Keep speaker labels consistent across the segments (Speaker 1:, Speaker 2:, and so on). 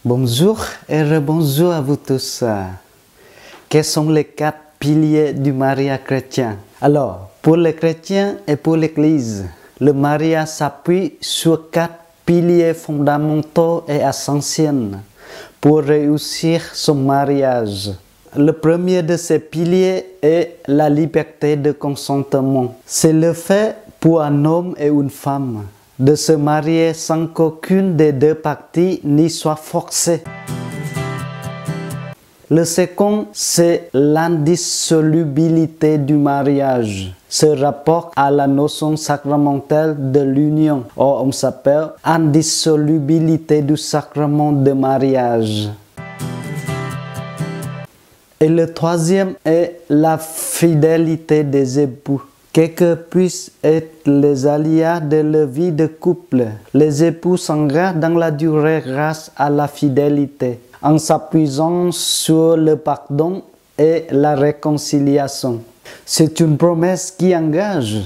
Speaker 1: Bonjour et rebonjour à vous tous. Quels sont les 4 piliers du mariage chrétien? Alors, pour les chrétiens et pour l'Église, le mariage s'appuie sur 4 piliers fondamentaux et essentiels pour réussir son mariage. Le premier de ces piliers est la liberté de consentement. C'est le fait pour un homme et une femme de se marier sans qu'aucune des deux parties n'y soit forcée. Le second, c'est l'indissolubilité du mariage. Ce rapport à la notion sacramentelle de l'union, on s'appelle indissolubilité du sacrement de mariage. Et le troisième est la fidélité des époux. Quels que puissent être les aléas de la vie de couple, les époux s'engagent dans la durée grâce à la fidélité, en s'appuyant sur le pardon et la réconciliation. C'est une promesse qui engage.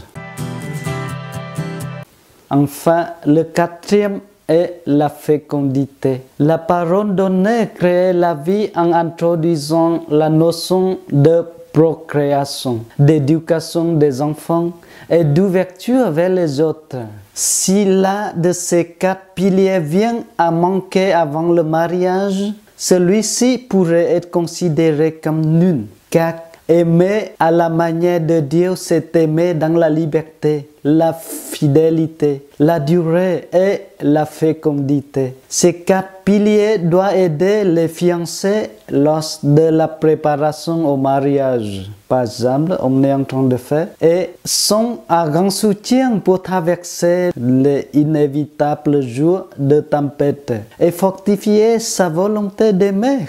Speaker 1: Enfin, le quatrième est la fécondité. La parole donnée crée la vie en introduisant la notion de procréation, d'éducation des enfants et d'ouverture vers les autres. Si l'un de ces 4 piliers vient à manquer avant le mariage, celui-ci pourrait être considéré comme nul, car aimer à la manière de Dieu, c'est aimer dans la liberté, la fidélité, la durée et la fécondité. Ces 4 piliers doivent aider les fiancés lors de la préparation au mariage. Par exemple, on est en train de faire et sont un grand soutien pour traverser les inévitables jours de tempête et fortifier sa volonté d'aimer.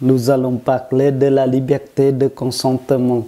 Speaker 1: Nous allons parler de la liberté de consentement.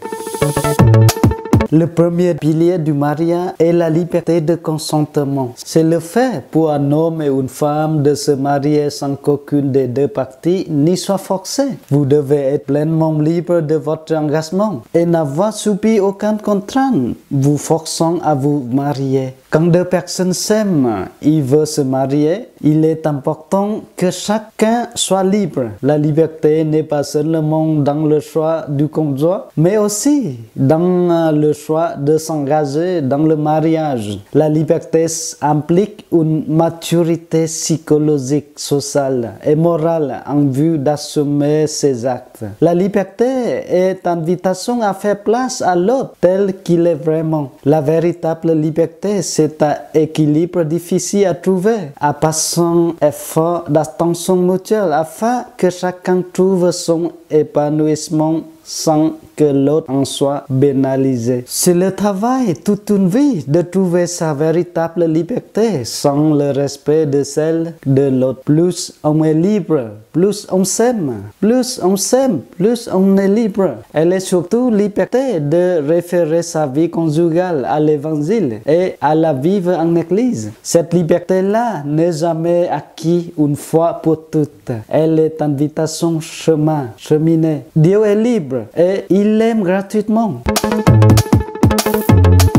Speaker 1: Le premier pilier du mariage est la liberté de consentement. C'est le fait pour un homme et une femme de se marier sans qu'aucune des deux parties n'y soit forcée. Vous devez être pleinement libre de votre engagement et n'avoir subi aucune contrainte vous forçant à vous marier. Quand 2 personnes s'aiment, ils veulent se marier, il est important que chacun soit libre. La liberté n'est pas seulement dans le choix du conjoint, mais aussi dans le choix de s'engager dans le mariage. La liberté implique une maturité psychologique, sociale et morale en vue d'assumer ses actes. La liberté est invitation à faire place à l'autre tel qu'il est vraiment. La véritable liberté, c'est un équilibre difficile à trouver, à passant effort d'attention mutuelle afin que chacun trouve son épanouissement sans que l'autre en soit pénalisé. C'est le travail toute une vie de trouver sa véritable liberté sans le respect de celle de l'autre. Plus on est libre, plus on s'aime. Plus on s'aime, plus on est libre. Elle est surtout liberté de référer sa vie conjugale à l'évangile et à la vivre en église. Cette liberté-là n'est jamais acquise une fois pour toutes. Elle est invitation cheminée. Dieu est libre et il l'aime gratuitement.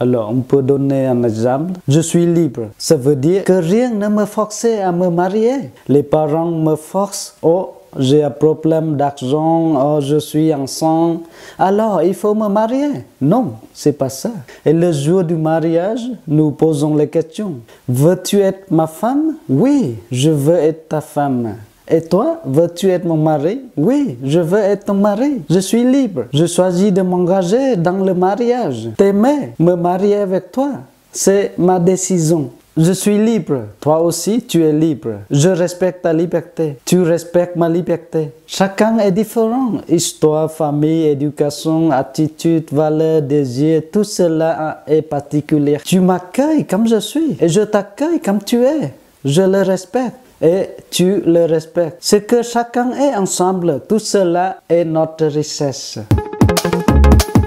Speaker 1: Alors, on peut donner un exemple. Je suis libre. Ça veut dire que rien ne me force à me marier. Les parents me forcent. Oh, j'ai un problème d'argent. Oh, je suis enceinte. Alors, il faut me marier. Non, c'est pas ça. Et le jour du mariage, nous posons les questions. Veux-tu être ma femme? Oui, je veux être ta femme. Et toi, veux-tu être mon mari? Oui, je veux être ton mari. Je suis libre. Je choisis de m'engager dans le mariage. T'aimer, me marier avec toi. C'est ma décision. Je suis libre. Toi aussi, tu es libre. Je respecte ta liberté. Tu respectes ma liberté. Chacun est différent. Histoire, famille, éducation, attitude, valeurs, désirs, tout cela est particulier. Tu m'accueilles comme je suis et je t'accueille comme tu es. Je le respecte. Et tu le respectes. Ce que chacun est ensemble, tout cela est notre richesse.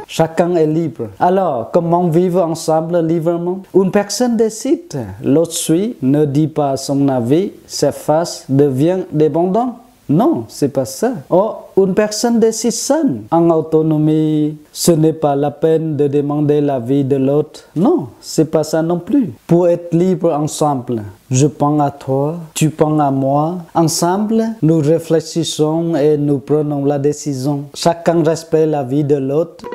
Speaker 1: Chacun est libre. Alors, comment vivre ensemble librement? Une personne décide, l'autre suit, ne dit pas son avis, s'efface, devient dépendant. Non, c'est pas ça. Oh, une personne décide seule, en autonomie. Ce n'est pas la peine de demander l'avis de l'autre. Non, c'est pas ça non plus. Pour être libre ensemble, je pense à toi, tu penses à moi. Ensemble, nous réfléchissons et nous prenons la décision. Chacun respecte l'avis de l'autre.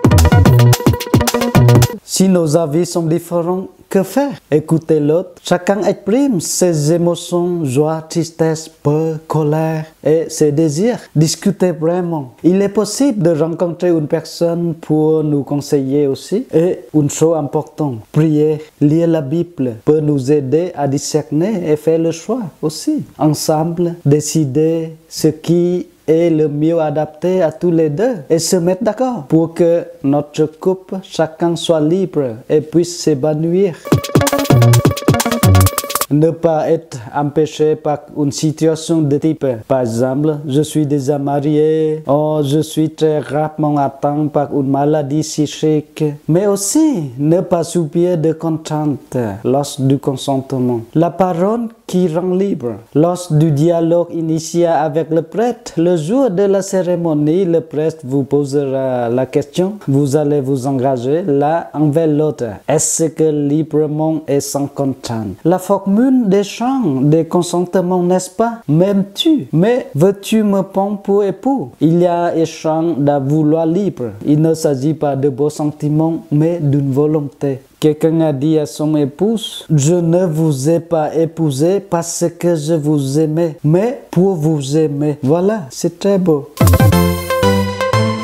Speaker 1: Si nos avis sont différents, que faire? Écouter l'autre. Chacun exprime ses émotions, joie, tristesse, peur, colère et ses désirs. Discuter vraiment. Il est possible de rencontrer une personne pour nous conseiller aussi. Et une chose importante, prier, lire la Bible peut nous aider à discerner et faire le choix aussi. Ensemble, décider ce qui est le mieux adapté à tous les deux et se mettre d'accord pour que notre couple, chacun soit libre et puisse s'épanouir. Ne pas être empêché par une situation de type, par exemple, je suis déjà marié, je suis très gravement atteint par une maladie psychique, mais aussi ne pas subir de contraintes lors du consentement. La parole qui rend libre. Lors du dialogue initial avec le prêtre, le jour de la cérémonie, le prêtre vous posera la question, vous allez vous engager l'un envers l'autre. Est-ce que librement et sans contrainte? La formule d'échange, de consentement, n'est-ce pas? M'aimes-tu? Mais veux-tu me prendre pour époux? Il y a échange d'un vouloir libre. Il ne s'agit pas de beaux sentiments, mais d'une volonté. Quelqu'un a dit à son épouse, je ne vous ai pas épousé parce que je vous aimais, mais pour vous aimer. Voilà, c'est très beau.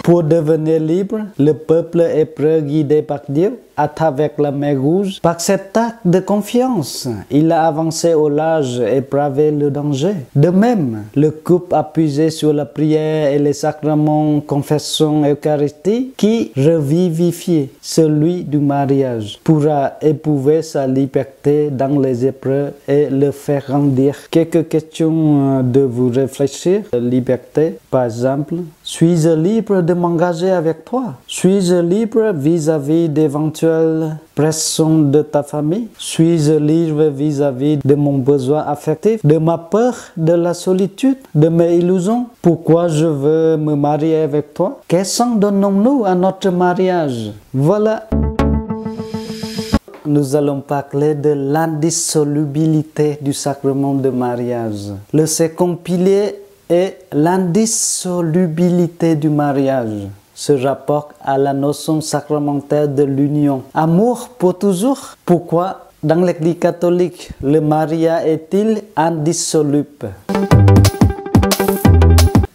Speaker 1: Pour devenir libre, le peuple hébreu guidé par Dieu à travers la mer Rouge. Par cet acte de confiance, il a avancé au large et bravé le danger. De même, le couple appuyé sur la prière et les sacrements, confession et Eucharistie, qui revivifie celui du mariage, pourra éprouver sa liberté dans les épreuves et le faire grandir. Quelques questions de vous réfléchir. Liberté, par exemple. Suis-je libre de m'engager avec toi? Suis-je libre vis-à-vis d'éventuelles pressions de ta famille? Suis-je libre vis-à-vis de mon besoin affectif, de ma peur, de la solitude, de mes illusions? Pourquoi je veux me marier avec toi? Quel sens donnons-nous à notre mariage? Voilà. Nous allons parler de l'indissolubilité du sacrement de mariage. Le second pilier est l'indissolubilité du mariage. Se rapporte à la notion sacramentelle de l'union. Amour pour toujours. Pourquoi dans l'Église catholique, le mariage est-il indissoluble?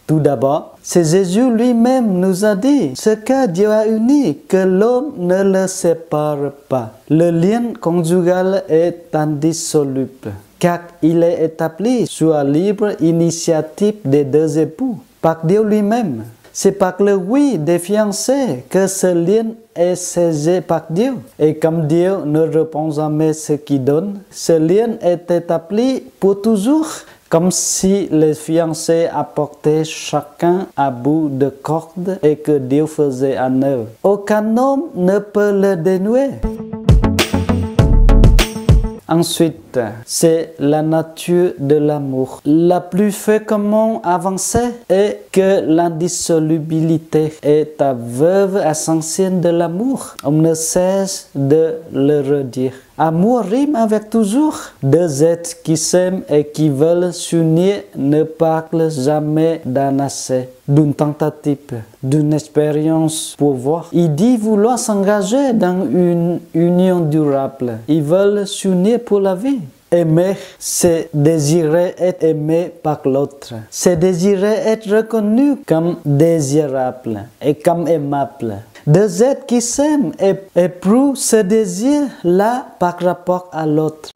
Speaker 1: Tout d'abord, c'est Jésus lui-même nous a dit, ce que Dieu a uni, que l'homme ne le sépare pas. Le lien conjugal est indissoluble, car il est établi sur la libre initiative des deux époux, par Dieu lui-même. C'est par le oui des fiancés que ce lien est scellé par Dieu. Et comme Dieu ne répond jamais ce qu'il donne, ce lien est établi pour toujours, comme si les fiancés apportaient chacun à bout de corde et que Dieu faisait en œuvre. Aucun homme ne peut le dénouer. Ensuite, c'est la nature de l'amour. La plus fréquemment avancée est que l'indissolubilité est la veuve essentielle de l'amour. On ne cesse de le redire. Amour rime avec toujours. Deux êtres qui s'aiment et qui veulent s'unir ne parlent jamais d'un essai, d'une tentative, d'une expérience pour voir. Ils disent vouloir s'engager dans une union durable. Ils veulent s'unir pour la vie. Aimer, c'est désirer être aimé par l'autre. C'est désirer être reconnu comme désirable et comme aimable. Deux êtres qui s'aiment éprouvent ce désir-là par rapport à l'autre.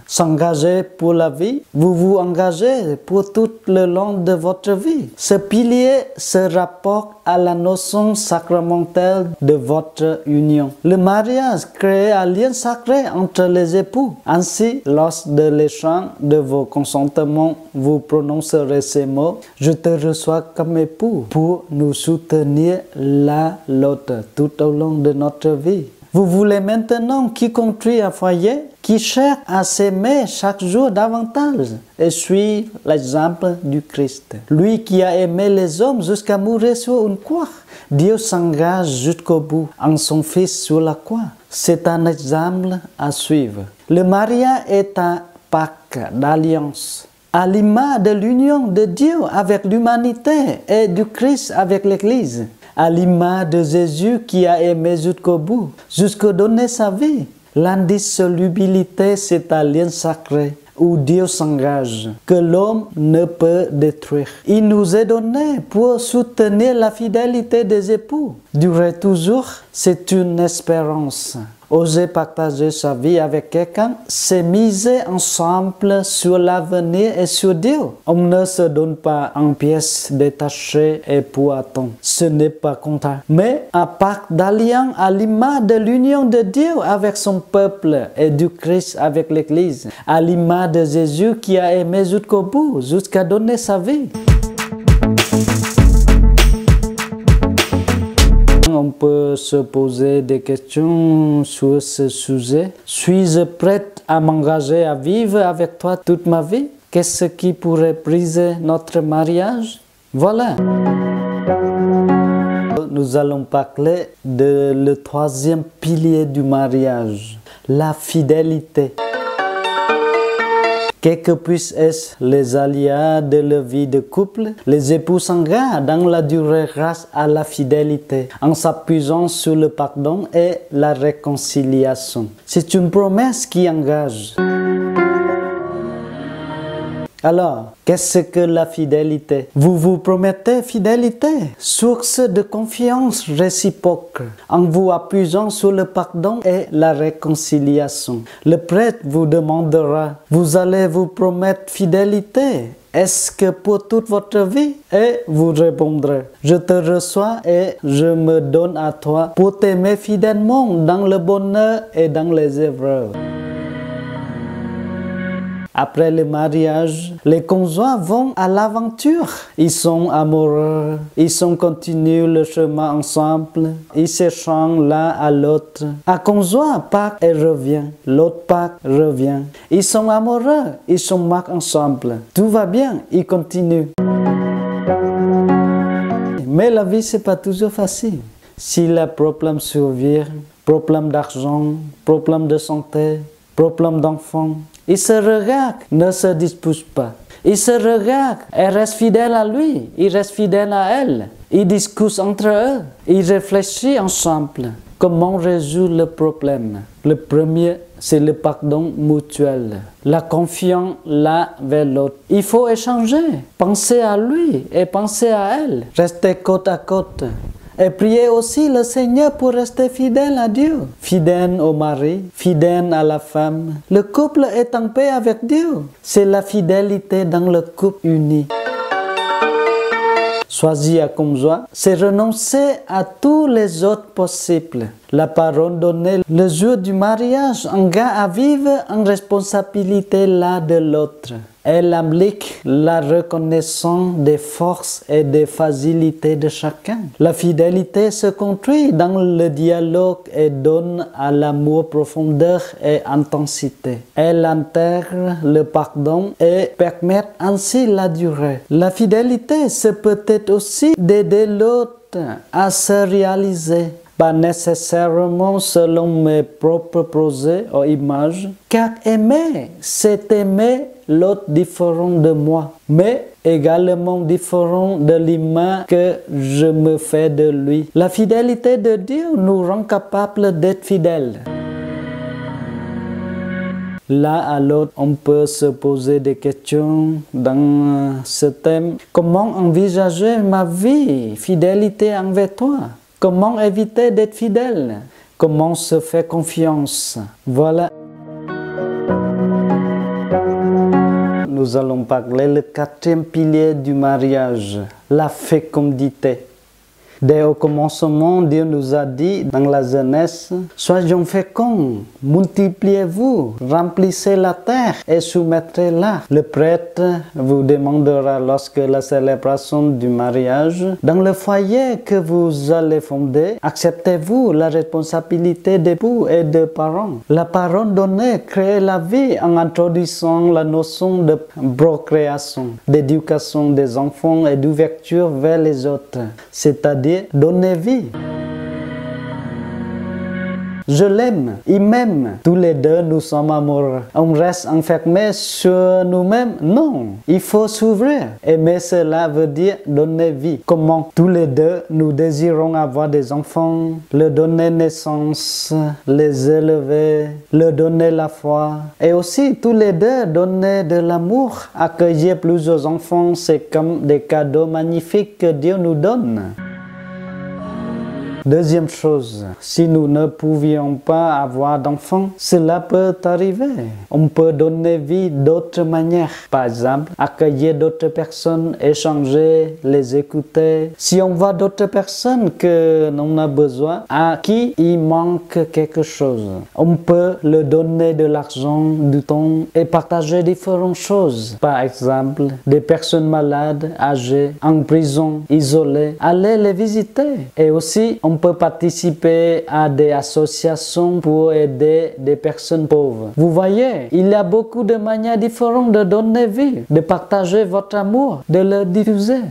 Speaker 1: S'engager pour la vie, vous vous engagez pour tout le long de votre vie. Ce pilier se rapporte à la notion sacramentelle de votre union. Le mariage crée un lien sacré entre les époux. Ainsi, lors de l'échange de vos consentements, vous prononcerez ces mots « Je te reçois comme époux » pour nous soutenir l'un l'autre tout au long de notre vie. Vous voulez maintenant qui construit un foyer, qui cherche à s'aimer chaque jour davantage et suit l'exemple du Christ. Lui qui a aimé les hommes jusqu'à mourir sur une croix. Dieu s'engage jusqu'au bout en son Fils sur la croix. C'est un exemple à suivre. Le mariage est un pacte d'alliance, à l'image de l'union de Dieu avec l'humanité et du Christ avec l'Église, à l'image de Jésus qui a aimé jusqu'au bout, jusqu'à donner sa vie. L'indissolubilité, c'est un lien sacré où Dieu s'engage, que l'homme ne peut détruire. Il nous est donné pour soutenir la fidélité des époux. Durer toujours, c'est une espérance. Oser partager sa vie avec quelqu'un, c'est miser ensemble sur l'avenir et sur Dieu. On ne se donne pas en pièces détachées et pour attendre. Ce n'est pas contraire, mais un pacte d'alliance à l'image de l'union de Dieu avec son peuple et du Christ avec l'Église, à l'image de Jésus qui a aimé jusqu'au bout, jusqu'à donner sa vie. On peut se poser des questions sur ce sujet. Suis-je prête à m'engager à vivre avec toi toute ma vie? Qu'est-ce qui pourrait briser notre mariage? Voilà. Nous allons parler de le troisième pilier du mariage, la fidélité. Quels que puissent être les aléas de la vie de couple, les époux s'engagent dans la durée grâce à la fidélité, en s'appuyant sur le pardon et la réconciliation. C'est une promesse qui engage. Alors, qu'est-ce que la fidélité? Vous vous promettez fidélité, source de confiance réciproque, en vous appuyant sur le pardon et la réconciliation. Le prêtre vous demandera, vous allez vous promettre fidélité? Est-ce que pour toute votre vie? Et vous répondrez, je te reçois et je me donne à toi pour t'aimer fidèlement dans le bonheur et dans les épreuves. Après le mariage, les conjoints vont à l'aventure. Ils sont amoureux, ils continuent le chemin ensemble, ils s'échangent l'un à l'autre. Un conjoint part et revient, l'autre part revient. Ils sont amoureux, ils sont marqués ensemble. Tout va bien, ils continuent. Mais la vie, c'est pas toujours facile. Si les problèmes surviennent, problèmes d'argent, problèmes de santé, problèmes d'enfants, ils se regardent, ne se disputent pas. Ils se regardent et restent fidèles à lui, ils restent fidèles à elle. Ils discutent entre eux, ils réfléchissent ensemble. Comment résoudre le problème? Le premier, c'est le pardon mutuel. La confiance l'un vers l'autre. Il faut échanger, penser à lui et penser à elle. Rester côte à côte. Et prier aussi le Seigneur pour rester fidèle à Dieu. Fidèle au mari, fidèle à la femme. Le couple est en paix avec Dieu. C'est la fidélité dans le couple uni. Choisir à conjoint, c'est renoncer à tous les autres possibles. La parole donnée le jour du mariage engage à vivre en responsabilité l'un de l'autre. Elle implique la reconnaissance des forces et des facilités de chacun. La fidélité se construit dans le dialogue et donne à l'amour profondeur et intensité. Elle intègre le pardon et permet ainsi la durée. La fidélité, c'est peut-être aussi d'aider l'autre à se réaliser. Pas nécessairement selon mes propres projets ou images, car aimer, c'est aimer l'autre différent de moi, mais également différent de l'image que je me fais de lui. La fidélité de Dieu nous rend capables d'être fidèles. L'un à l'autre, on peut se poser des questions dans ce thème. Comment envisager ma vie, fidélité envers toi? Comment éviter d'être fidèle? Comment se faire confiance? Voilà. Nous allons parler le quatrième pilier du mariage, la fécondité. Dès au commencement, Dieu nous a dit dans la Genèse, soyons féconds, multipliez-vous, remplissez la terre et soumettez-la. Le prêtre vous demandera lorsque la célébration du mariage, dans le foyer que vous allez fonder, acceptez-vous la responsabilité d'époux et de parents. La parole donnée crée la vie en introduisant la notion de procréation, d'éducation des enfants et d'ouverture vers les autres, c'est-à-dire donner vie. Je l'aime, il m'aime. Tous les deux, nous sommes amoureux. On reste enfermé sur nous-mêmes? Non, il faut s'ouvrir. Aimer, cela veut dire donner vie. Comment? Tous les deux, nous désirons avoir des enfants, leur donner naissance, les élever, leur donner la foi. Et aussi, tous les deux, donner de l'amour. Accueillir plusieurs enfants, c'est comme des cadeaux magnifiques que Dieu nous donne. Deuxième chose, si nous ne pouvions pas avoir d'enfants, cela peut arriver. On peut donner vie d'autres manières. Par exemple, accueillir d'autres personnes, échanger, les écouter. Si on voit d'autres personnes que l'on a besoin, à qui il manque quelque chose, on peut leur donner de l'argent, du temps et partager différentes choses. Par exemple, des personnes malades, âgées, en prison, isolées, aller les visiter. Et aussi, on peut participer à des associations pour aider des personnes pauvres. Vous voyez, il y a beaucoup de manières différentes de donner vie, de partager votre amour, de le diffuser.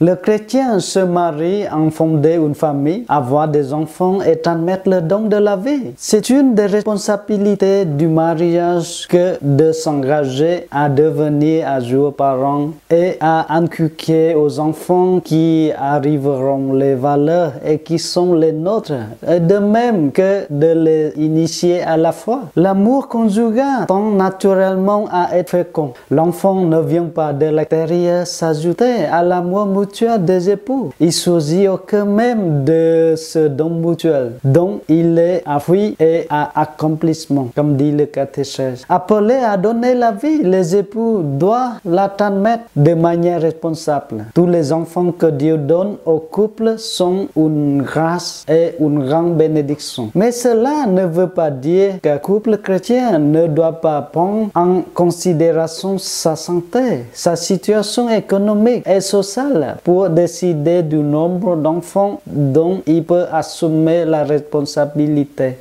Speaker 1: Le chrétien se marie en fonder une famille, avoir des enfants et transmettre le don de la vie. C'est une des responsabilités du mariage que de s'engager à devenir un jour parent et à inculquer aux enfants qui arriveront les valeurs et qui sont les nôtres. Et de même que de les initier à la foi. L'amour conjugal tend naturellement à être fécond. L'enfant ne vient pas de l'extérieur s'ajouter à l'amour mutuel des époux. Il choisit au cœur même de ce don mutuel, dont il est à fruit et à accomplissement, comme dit le catéchèse. Appelés à donner la vie, les époux doivent la transmettre de manière responsable. Tous les enfants que Dieu donne au couple sont une grâce et une grande bénédiction. Mais cela ne veut pas dire qu'un couple chrétien ne doit pas prendre en considération sa santé, sa situation économique et sociale pour décider du nombre d'enfants dont il peut assumer la responsabilité.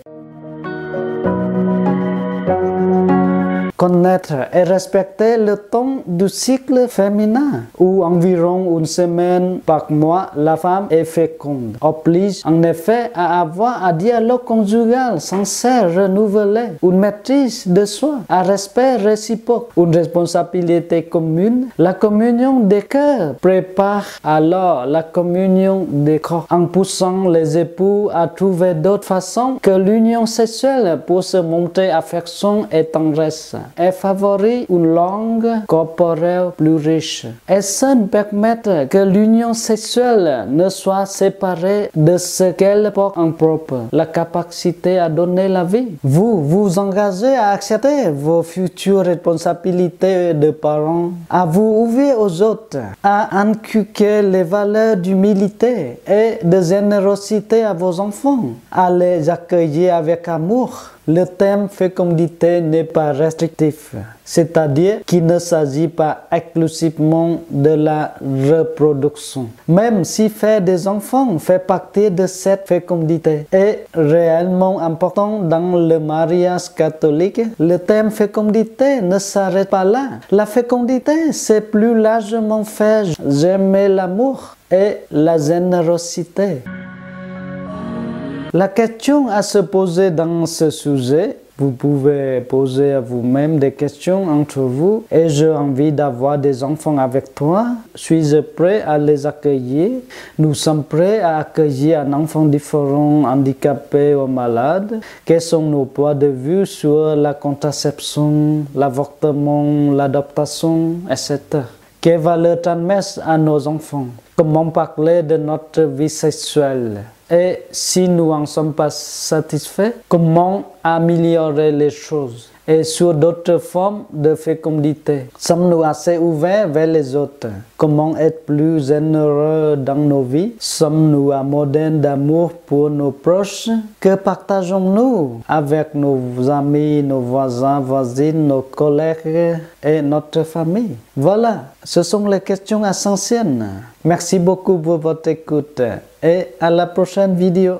Speaker 1: Connaître et respecter le temps du cycle féminin, où environ une semaine par mois, la femme est féconde, oblige en effet à avoir un dialogue conjugal sincère renouvelé, une maîtrise de soi, un respect réciproque, une responsabilité commune. La communion des cœurs prépare alors la communion des corps, en poussant les époux à trouver d'autres façons que l'union sexuelle pour se montrer affection et tendresse, et favorise une langue corporelle plus riche. Et saines permettre que l'union sexuelle ne soit séparée de ce qu'elle porte en propre, la capacité à donner la vie. Vous vous engagez à accepter vos futures responsabilités de parents, à vous ouvrir aux autres, à inculquer les valeurs d'humilité et de générosité à vos enfants, à les accueillir avec amour. Le thème fécondité n'est pas restrictif, c'est-à-dire qu'il ne s'agit pas exclusivement de la reproduction. Même si faire des enfants fait partie de cette fécondité est réellement important dans le mariage catholique, le thème fécondité ne s'arrête pas là. La fécondité, c'est plus largement faire germer l'amour et la générosité. La question à se poser dans ce sujet, vous pouvez poser à vous-même des questions entre vous. Ai-je envie d'avoir des enfants avec toi? Suis-je prêt à les accueillir? Nous sommes prêts à accueillir un enfant différent, handicapé ou malade. Quels sont nos points de vue sur la contraception, l'avortement, l'adoption, etc.? Quelles valeurs transmettre à nos enfants? Comment parler de notre vie sexuelle? Et si nous n'en sommes pas satisfaits, comment améliorer les choses et sur d'autres formes de fécondité. Sommes-nous assez ouverts vers les autres? Comment être plus généreux dans nos vies? Sommes-nous un modèle d'amour pour nos proches? Que partageons-nous avec nos amis, nos voisins, voisines, nos collègues et notre famille? Voilà, ce sont les questions essentielles. Merci beaucoup pour votre écoute et à la prochaine vidéo.